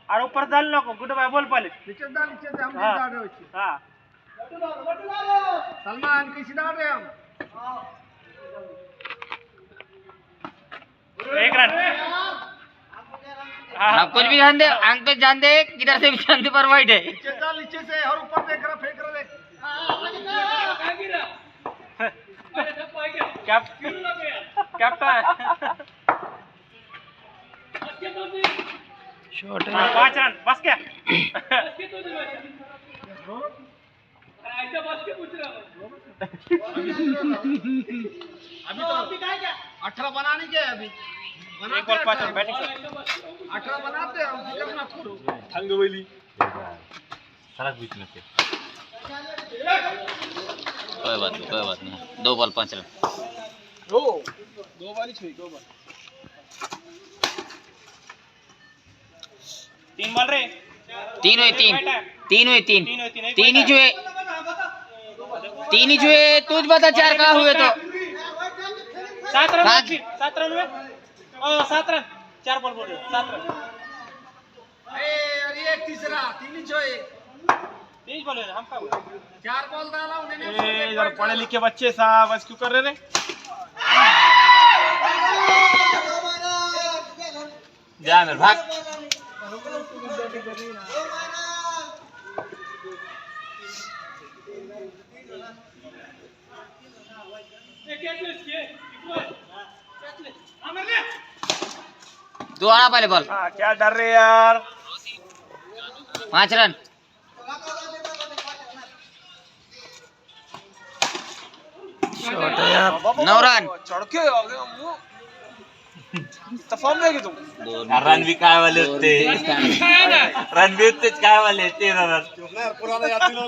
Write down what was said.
और ऊपर डाल नको गुड बाय बॉल पाले नीचे से हम डाल रहे हैं। हां सलमान किसी डाल रहे हम। एक रन। आप कुछ भी ध्यान दे, आंख पे ध्यान दे, किधर से भी ध्यान दे, पर वाइट है। नीचे से और ऊपर देख रहा फेंक रहा कैप्टन शॉट है 5 रन बस क्या अभी तो 18 बनाने के अभी एक बॉल 5 रन बैटिंग 18 बनाते हैं हम फिक्र मत करो। थंगवेली सड़क बीच में से कोई बात नहीं 2 बॉल 5 रन। दो बारी छुई 2 बार 3 बॉल रे 3 हुए 3 ही जुए 3 ही जुए। तू बता 4 कहाँ हुए तो 7 रन हुए ओ 7 रन 4 बॉल बोल रहे 7 रन और ये तीसरा 3 ही छोए 3 बॉल है हम का हुआ 4 बॉल डाला उन्होंने। इधर पढ़े लिखे बच्चे साहब बस क्यों कर रहे रे जा मेरे भाग तू आना पहले बॉल। हां क्या डर रहे यार 5 रन। शॉट है यार 9 रन। चढ़ के आ गया मुंह तफाम लेके तुम रन भी काय वाले होते रन भी होते काय वाले 13 रन पुराना याद दिला